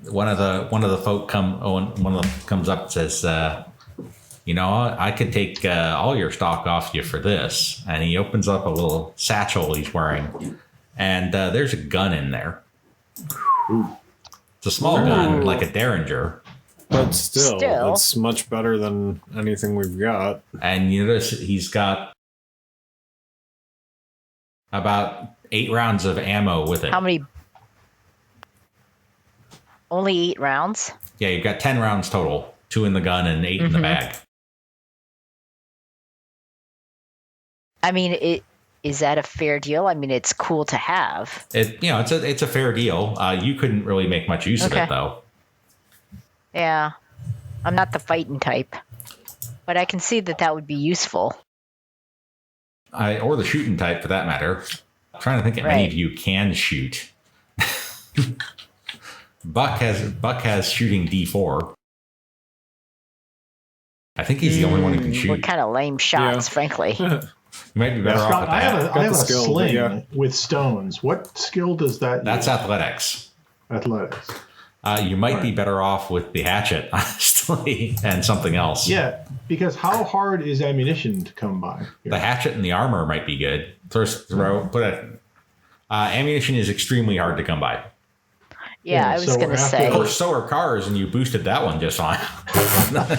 Speaker 1: one of the folk comes up and says, I could take all your stock off you for this, and he opens up a little satchel he's wearing, and there's a gun in there. It's a small gun, like a Derringer.
Speaker 5: But still, it's much better than anything we've got.
Speaker 1: And you notice he's got about 8 rounds of ammo with it.
Speaker 3: How many? Only 8 rounds?
Speaker 1: Yeah, you've got 10 rounds total. 2 in the gun and 8 in the bag.
Speaker 3: I mean, is that a fair deal? I mean, it's cool to have.
Speaker 1: It's a fair deal. You couldn't really make much use of it, though.
Speaker 3: Yeah. I'm not the fighting type. But I can see that would be useful.
Speaker 1: Or the shooting type, for that matter. I'm trying to think if any of you can shoot. Buck has shooting D4. I think he's the only one who can shoot.
Speaker 3: We're kind of lame shots, frankly.
Speaker 1: You might be better off with that.
Speaker 2: I have a sling with stones. What skill does that
Speaker 1: That's
Speaker 2: use?
Speaker 1: athletics.
Speaker 2: Athletics.
Speaker 1: You might be better off with the hatchet, honestly, and something else.
Speaker 2: Yeah, because how hard is ammunition to come by?
Speaker 1: The hatchet and the armor might be good. Ammunition is extremely hard to come by.
Speaker 3: Yeah, I was going to say.
Speaker 1: Of course, so are cars, and you boosted that one just fine.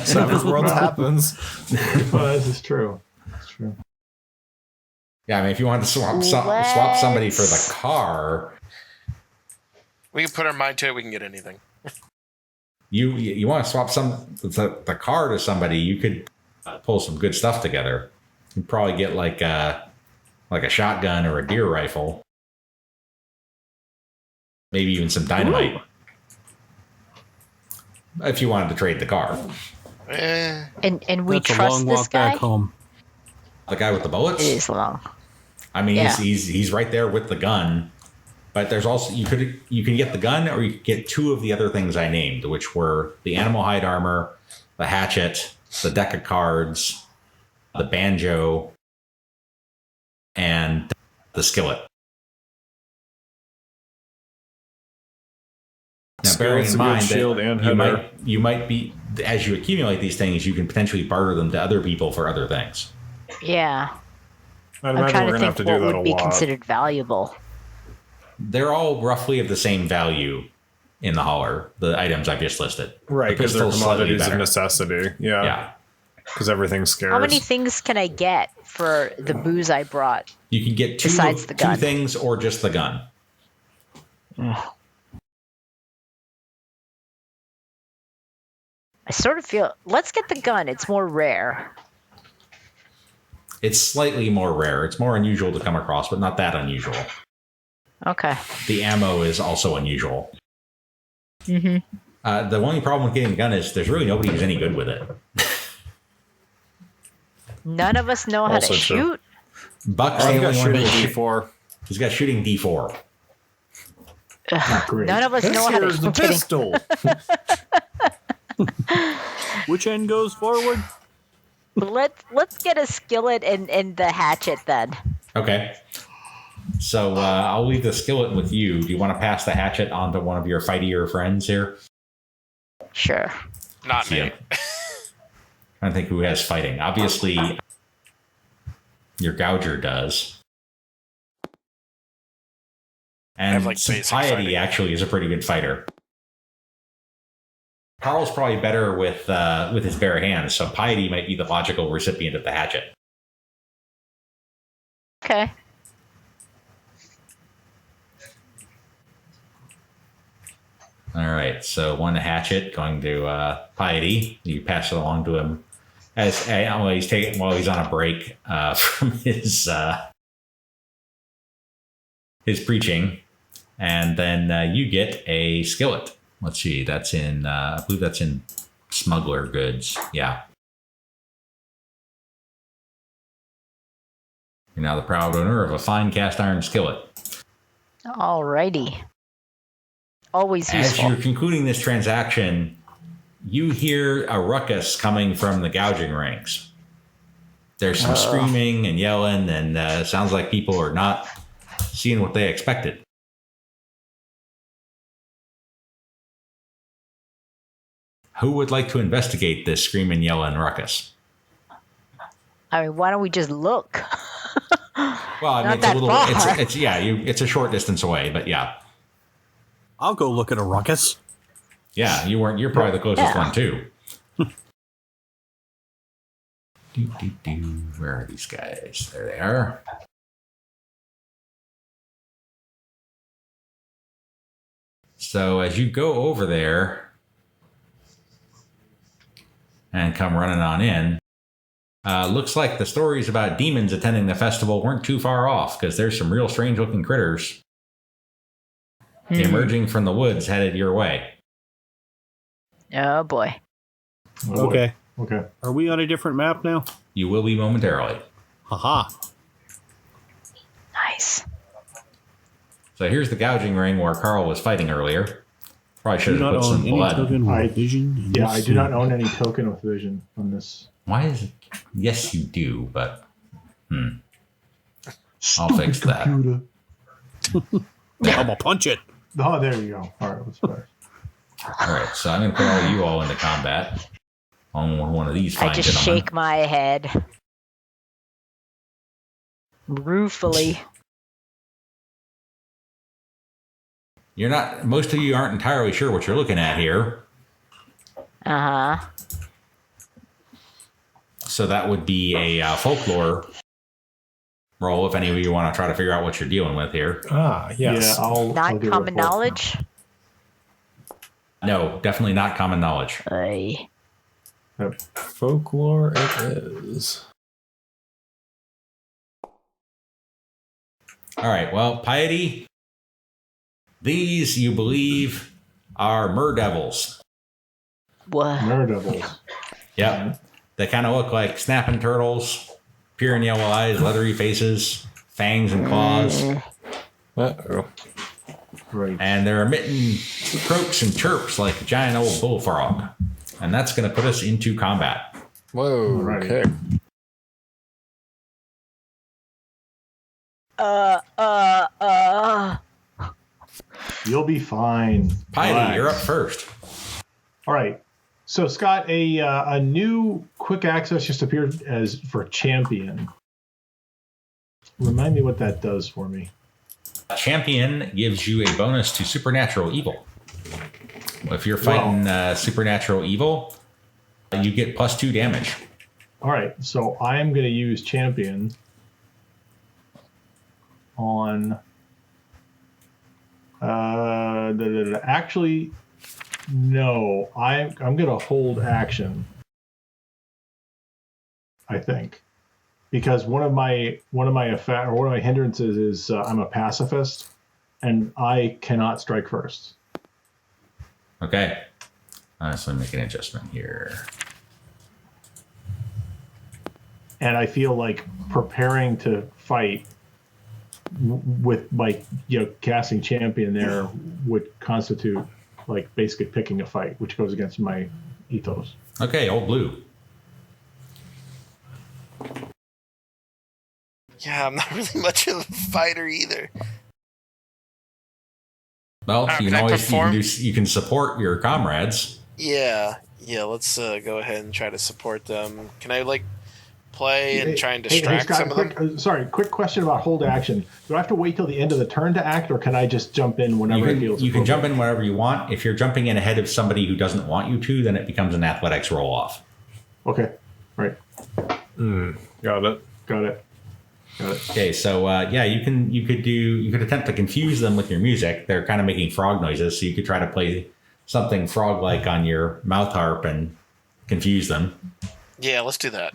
Speaker 5: Savage Worlds happens.
Speaker 2: Well, this is true. That's true.
Speaker 1: Yeah, I mean, if you wanted to swap somebody for the car,
Speaker 6: we can put our mind to it. We can get anything.
Speaker 1: You want to swap the car to somebody, you could pull some good stuff together. You'd probably get like a shotgun or a deer rifle. Maybe even some dynamite. Ooh. If you wanted to trade the car.
Speaker 3: And we trust this guy?
Speaker 4: Back home.
Speaker 1: The guy with the bullets?
Speaker 3: It is long.
Speaker 1: I mean, he's right there with the gun. But there's also you can get the gun, or you could get 2 of the other things I named, which were the animal hide armor, the hatchet, the deck of cards, the banjo, and the skillet. Now, bearing in mind that you might be, as you accumulate these things, you can potentially barter them to other people for other things.
Speaker 3: Yeah.
Speaker 5: I'm trying to think
Speaker 3: what would be considered valuable.
Speaker 1: They're all roughly of the same value in the Holler, the items I've just listed.
Speaker 5: Right, because they're commodities of necessity. Yeah. Because everything's scarce.
Speaker 3: How many things can I get for the booze I brought?
Speaker 1: You can get 2 things or just the gun.
Speaker 3: I sort of feel... Let's get the gun. It's more rare.
Speaker 1: It's slightly more rare. It's more unusual to come across, but not that unusual.
Speaker 3: Okay.
Speaker 1: The ammo is also unusual.
Speaker 3: Mm-hmm.
Speaker 1: The only problem with getting the gun is there's really nobody who's any good with it.
Speaker 3: None of us know how to shoot.
Speaker 1: Buck's the only one who's D4. He's got shooting D4.
Speaker 3: None of us know how to shoot.
Speaker 5: The pistol.
Speaker 4: Which end goes forward?
Speaker 3: Let's get a skillet and the hatchet then.
Speaker 1: Okay. So I'll leave the skillet with you. Do you want to pass the hatchet on to one of your fightier friends here?
Speaker 3: Sure.
Speaker 6: Not me.
Speaker 1: I think who has fighting. Obviously, your Gouger does. And Piety actually is a pretty good fighter. Carl's probably better with his bare hands, so Piety might be the logical recipient of the hatchet.
Speaker 3: Okay.
Speaker 1: All right, so one hatchet going to Piety. You pass it along to him as he's taking while he's on a break from his preaching, and then you get a skillet. Let's see, that's in I believe that's in smuggler goods. Yeah. You're now the proud owner of a fine cast iron skillet.
Speaker 3: Alrighty. Always useful.
Speaker 1: As you're concluding this transaction, you hear a ruckus coming from the gouging rings. There's some screaming and yelling, and sounds like people are not seeing what they expected. Who would like to investigate this screaming, yelling ruckus?
Speaker 3: I mean, why don't we just look?
Speaker 1: Well, I mean, it's a little. It's a short distance away, but yeah.
Speaker 4: I'll go look at a ruckus.
Speaker 1: Yeah, you're probably the closest one too. Where are these guys? There they are. So as you go over there and come running on in, looks like the stories about demons attending the festival weren't too far off, because there's some real strange looking critters emerging from the woods headed your way.
Speaker 3: Oh boy.
Speaker 4: Okay.
Speaker 2: Okay.
Speaker 4: Are we on a different map now?
Speaker 1: You will be momentarily.
Speaker 4: Haha.
Speaker 3: Nice.
Speaker 1: So here's the gouging ring where Carl was fighting earlier. Probably should have put some blood.
Speaker 2: I do not own any token with vision on this.
Speaker 1: Why is it? Yes, you do, but I'll fix that.
Speaker 4: I'm gonna punch it.
Speaker 2: Oh, there you go. All right, let's start.
Speaker 1: All right, so I'm going to put all you all into combat on one of these fine
Speaker 3: I just
Speaker 1: gentlemen.
Speaker 3: shake my head ruefully.
Speaker 1: Most of you aren't entirely sure what you're looking at here.
Speaker 3: Uh-huh.
Speaker 1: So that would be a folklore roll if any of you want to try to figure out what you're dealing with here.
Speaker 5: Ah, yes.
Speaker 2: Yeah, I'll
Speaker 3: Not
Speaker 2: do
Speaker 3: common
Speaker 2: a report.
Speaker 3: knowledge?
Speaker 1: No, definitely not common knowledge.
Speaker 3: Aye.
Speaker 5: Folklore it is.
Speaker 1: All right, well, Piety, these, you believe, are murdevils.
Speaker 3: What?
Speaker 2: Daredevils.
Speaker 1: Yep. They kind of look like snapping turtles, pure and yellow eyes, leathery faces, fangs and claws.
Speaker 5: Uh-oh.
Speaker 2: Right.
Speaker 1: And they're emitting croaks and chirps like a giant old bullfrog. And that's going to put us into combat.
Speaker 5: Whoa,
Speaker 2: Alrighty.
Speaker 5: okay.
Speaker 2: You'll be fine.
Speaker 1: Piety,
Speaker 2: Relax.
Speaker 1: you're up first.
Speaker 2: All right. So, Scott, a new quick access just appeared as for champion. Remind me what that does for me.
Speaker 1: Champion gives you a bonus to supernatural evil. If you're fighting supernatural evil, you get +2 damage.
Speaker 2: All right. So I am going to use champion on. Actually, no. I'm going to hold action. I think. Because one of my hindrances is I'm a pacifist, and I cannot strike first.
Speaker 1: Okay. So let me make an adjustment here.
Speaker 2: And I feel like preparing to fight with casting champion there would constitute like basically picking a fight, which goes against my ethos.
Speaker 1: Okay, old blue.
Speaker 6: Yeah, I'm not really much of a fighter either.
Speaker 1: Well,
Speaker 6: Can I perform?
Speaker 1: you can support your comrades.
Speaker 6: Yeah. Let's go ahead and try to support them. Can I play and try and distract
Speaker 2: Scott,
Speaker 6: some of them?
Speaker 2: Quick question about hold action. Do I have to wait till the end of the turn to act, or can I just jump in whenever it feels
Speaker 1: You can jump
Speaker 2: appropriate?
Speaker 1: in whenever you want. If you're jumping in ahead of somebody who doesn't want you to, then it becomes an athletics roll off.
Speaker 2: Okay, right,
Speaker 5: Got it.
Speaker 2: got it.
Speaker 1: Okay, so you could attempt to confuse them with your music. They're kind of making frog noises, so you could try to play something frog-like on your mouth harp and confuse them.
Speaker 6: Yeah, let's do that.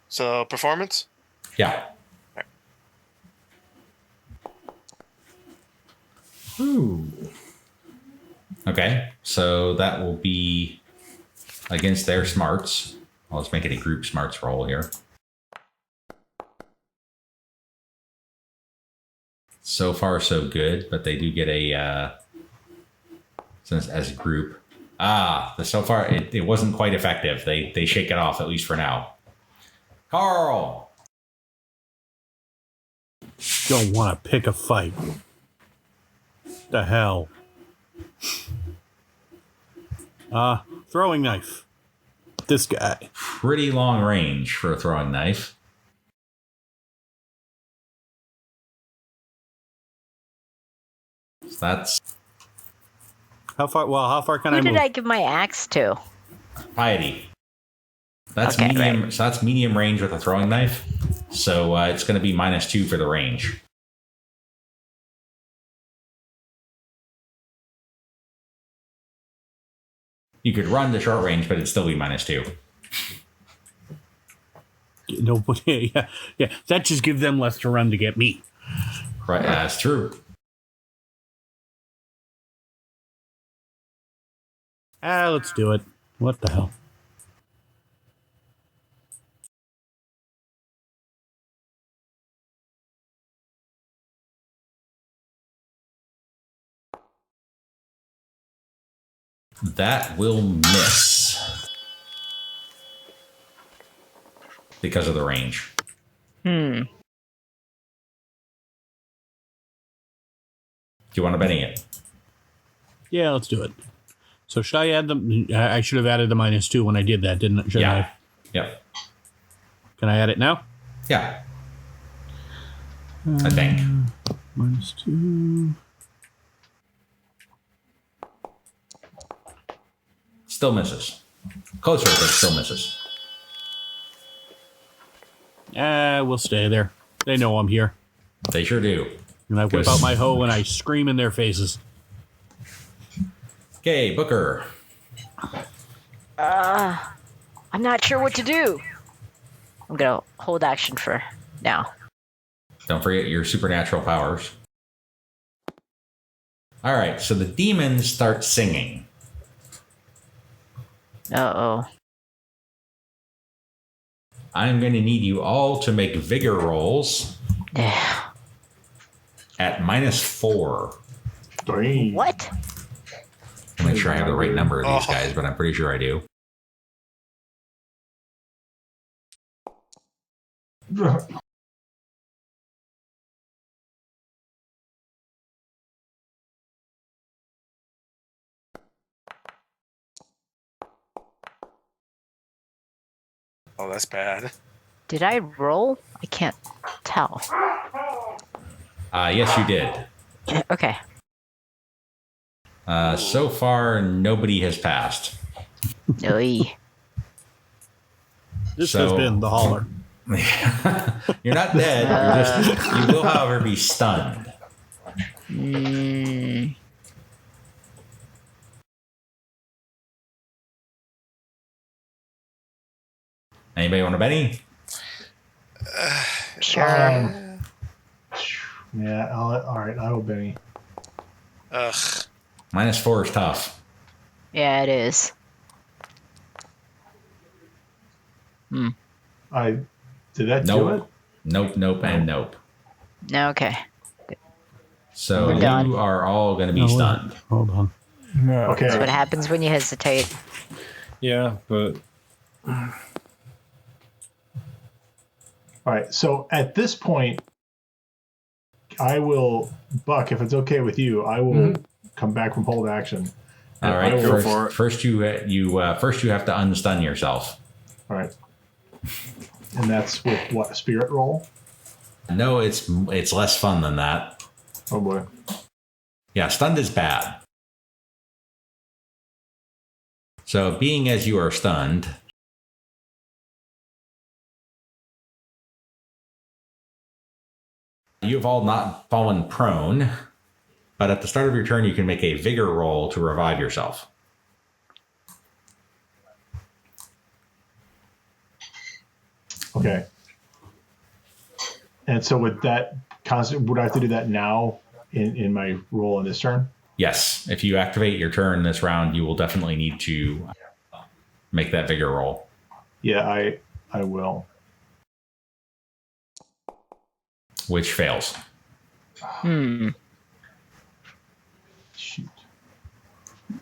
Speaker 6: So, performance?
Speaker 1: Yeah.
Speaker 6: Right.
Speaker 2: Ooh.
Speaker 1: Okay, so that will be against their smarts. I'll just make it a group smarts roll here. So far, so good, but they do get a since as a group. So far it wasn't quite effective. They shake it off, at least for now. Carl,
Speaker 4: Don't want to pick a fight. The hell. Throwing knife. This guy.
Speaker 1: pretty long range for a throwing knife. So that's
Speaker 4: How far? Well, how far can
Speaker 3: Who
Speaker 4: I move?
Speaker 3: did I give my axe to?
Speaker 1: piety. That's
Speaker 3: Okay,
Speaker 1: medium.
Speaker 3: right.
Speaker 1: So that's medium range with a throwing knife. So it's going to be -2 for the range. You could run to short range, but it'd still be -2.
Speaker 4: No, yeah. That just gives them less to run to get me.
Speaker 1: Right, that's true.
Speaker 4: Let's do it. What the hell?
Speaker 1: That will miss because of the range.
Speaker 3: Hmm.
Speaker 1: Do you want to betting it?
Speaker 4: Yeah, let's do it. So should I add them? I should have added the -2 when I did that, didn't I? Shouldn't I?
Speaker 1: Yep.
Speaker 4: Can I add it now?
Speaker 1: Yeah. I think.
Speaker 4: -2.
Speaker 1: Still misses. Closer, but still misses.
Speaker 4: We'll stay there. They know I'm here.
Speaker 1: They sure do.
Speaker 4: And I whip
Speaker 1: Good.
Speaker 4: out my hoe and I scream in their faces.
Speaker 1: Okay, Booker.
Speaker 3: I'm not sure what to do. I'm gonna hold action for now.
Speaker 1: Don't forget your supernatural powers. All right, so the demons start singing.
Speaker 3: Uh-oh.
Speaker 1: I'm going to need you all to make vigor rolls
Speaker 3: Yeah.
Speaker 1: at -4.
Speaker 2: Dang.
Speaker 3: What?
Speaker 1: I'll make sure I have the right number of these
Speaker 6: Oh.
Speaker 1: guys, but I'm pretty sure I do.
Speaker 6: Oh, that's bad.
Speaker 3: Did I roll? I can't tell.
Speaker 1: Yes, you did.
Speaker 3: Okay.
Speaker 1: So far, nobody has passed.
Speaker 3: Oy.
Speaker 4: This
Speaker 1: So-
Speaker 4: has been the Holler.
Speaker 1: You're not dead. You will, however, be stunned.
Speaker 3: Mm,
Speaker 1: Anybody want to bet any?
Speaker 3: sure.
Speaker 2: Yeah, all right, I will Benny.
Speaker 6: Ugh.
Speaker 1: -4 is tough.
Speaker 3: Yeah, it is.
Speaker 2: Did that do it?
Speaker 1: Nope. Nope, and nope.
Speaker 3: Okay.
Speaker 1: So
Speaker 3: We're done.
Speaker 1: you are all going to be stunned.
Speaker 4: Hold on.
Speaker 2: Okay.
Speaker 3: That's what happens when you hesitate.
Speaker 5: Yeah, but
Speaker 2: All right. So at this point, I will, Buck, if it's okay with you, I will come back from hold action.
Speaker 1: All right.
Speaker 2: I will-
Speaker 5: Go for it.
Speaker 1: First, you have to unstun yourself.
Speaker 2: All right. And that's with what? Spirit roll?
Speaker 1: No, it's less fun than that.
Speaker 2: Oh boy.
Speaker 1: Yeah, stunned is bad. So, being as you are stunned, you've all not fallen prone, but at the start of your turn, you can make a vigor roll to revive yourself.
Speaker 2: Okay. And so would that would I have to do that now in my roll in this turn?
Speaker 1: Yes. If you activate your turn this round, you will definitely need to make that vigor roll.
Speaker 2: Yeah, I will.
Speaker 1: Which fails.
Speaker 2: Shoot.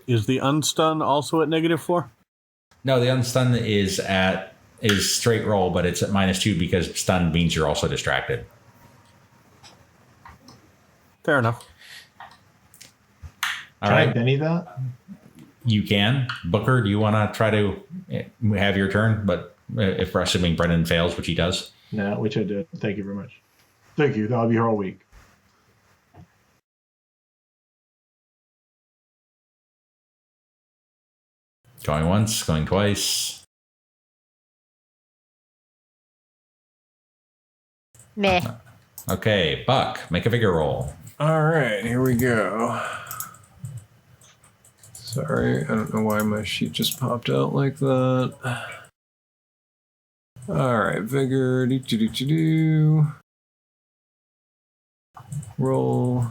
Speaker 4: Is the unstun also at -4?
Speaker 1: No, the unstun is straight roll, but it's at -2 because stun means you're also distracted.
Speaker 4: Fair enough.
Speaker 1: All
Speaker 2: Can
Speaker 1: right.
Speaker 2: I Benny that?
Speaker 1: You can. Booker, do you want to try to have your turn? But if assuming Brendan fails, which he does.
Speaker 2: No, which I did. Thank you very much. Thank you. I'll be here all week.
Speaker 1: Going once, going twice.
Speaker 3: Meh.
Speaker 1: Okay, Buck, make a vigor roll.
Speaker 5: All right, here we go. Sorry, I don't know why my sheet just popped out like that. All right, vigor. Do. Roll.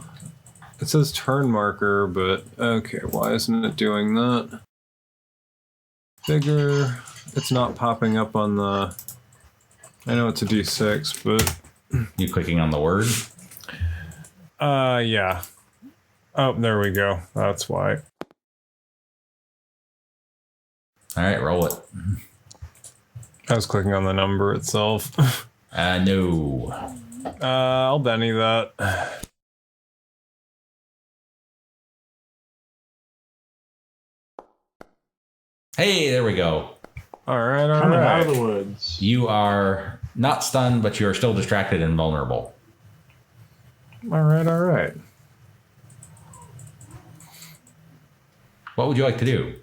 Speaker 5: It says turn marker, but okay, why isn't it doing that? Vigor. It's not popping up on the. I know it's a D6, but.
Speaker 1: You clicking on the word?
Speaker 5: Yeah. Oh, there we go. That's why.
Speaker 1: All right, roll it.
Speaker 5: I was clicking on the number itself.
Speaker 1: No.
Speaker 5: I'll Benny that.
Speaker 1: Hey, there we go.
Speaker 5: All right,
Speaker 2: Coming out of the woods.
Speaker 1: You are not stunned, but you are still distracted and vulnerable.
Speaker 5: All right.
Speaker 1: What would you like to do?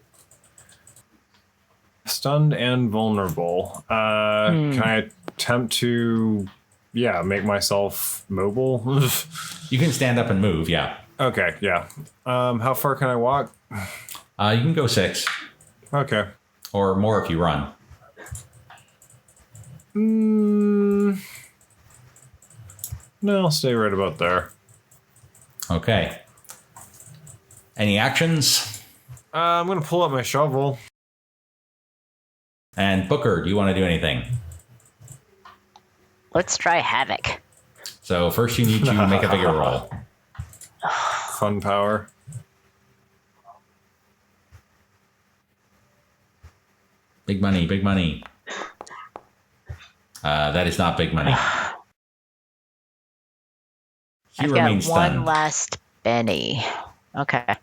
Speaker 5: Stunned and vulnerable. Can I attempt to, make myself mobile?
Speaker 1: You can stand up and move, yeah.
Speaker 5: Okay, yeah. How far can I walk?
Speaker 1: You can go 6.
Speaker 5: Okay.
Speaker 1: Or more if you run.
Speaker 5: No, I'll stay right about there.
Speaker 1: Okay. Any actions?
Speaker 5: I'm going to pull up my shovel.
Speaker 1: And Booker, do you want to do anything?
Speaker 3: Let's try Havoc.
Speaker 1: So first you need to make a vigor roll.
Speaker 5: Fun power.
Speaker 1: Big money, big money. That is not big money. He
Speaker 3: I've
Speaker 1: remains
Speaker 3: got one
Speaker 1: stunned.
Speaker 3: last Benny. Okay.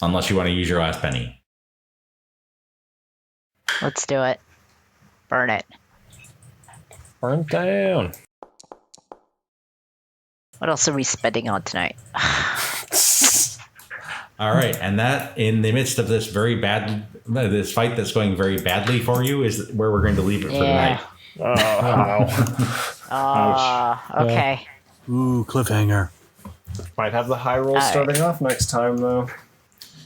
Speaker 1: Unless you want to use your last penny.
Speaker 3: Let's do it. Burn it.
Speaker 5: Burn down.
Speaker 3: What else are we spending on tonight?
Speaker 1: All right, and that, in the midst of this this fight that's going very badly for you, is where we're going to leave it for the night.
Speaker 5: Oh, wow.
Speaker 3: Okay.
Speaker 4: Ooh, cliffhanger.
Speaker 5: Might have the high roll starting off next time, though.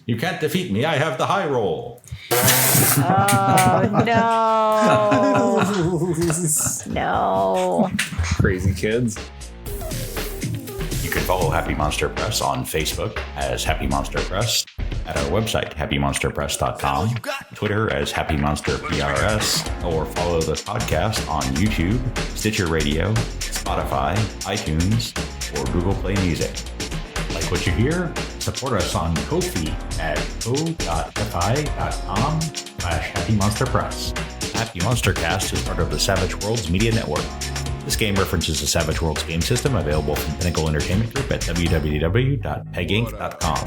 Speaker 1: You can't defeat me. I have the high roll.
Speaker 3: Oh, no. No.
Speaker 5: Crazy kids.
Speaker 1: You can follow Happy Monster Press on Facebook as Happy Monster Press, at our website, happymonsterpress.com, Twitter as Happy Monster PRS, or follow this podcast on YouTube, Stitcher Radio, Spotify, iTunes, or Google Play Music. Like what you hear? Support us on Ko-fi at ko.fi.com/Happy Monster Press. Happy Monster Cast is part of the Savage Worlds Media Network. This game references the Savage Worlds game system available from Pinnacle Entertainment Group at www.peginc.com.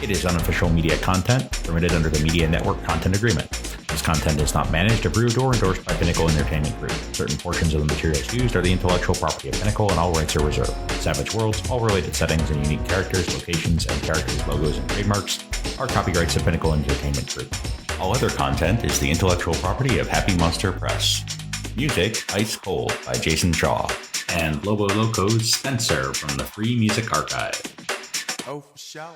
Speaker 1: It is unofficial media content permitted under the Media Network Content Agreement. This content is not managed, approved, or endorsed by Pinnacle Entertainment Group. Certain portions of the materials used are the intellectual property of Pinnacle and all rights are reserved. Savage Worlds, all related settings and unique characters, locations, and characters' logos and trademarks are copyrights of Pinnacle Entertainment Group. All other content is the intellectual property of Happy Monster Press. Music, Ice Cold by Jason Shaw. And Lobo Loco's Spencer from the Free Music Archive.
Speaker 7: Oh, for sure.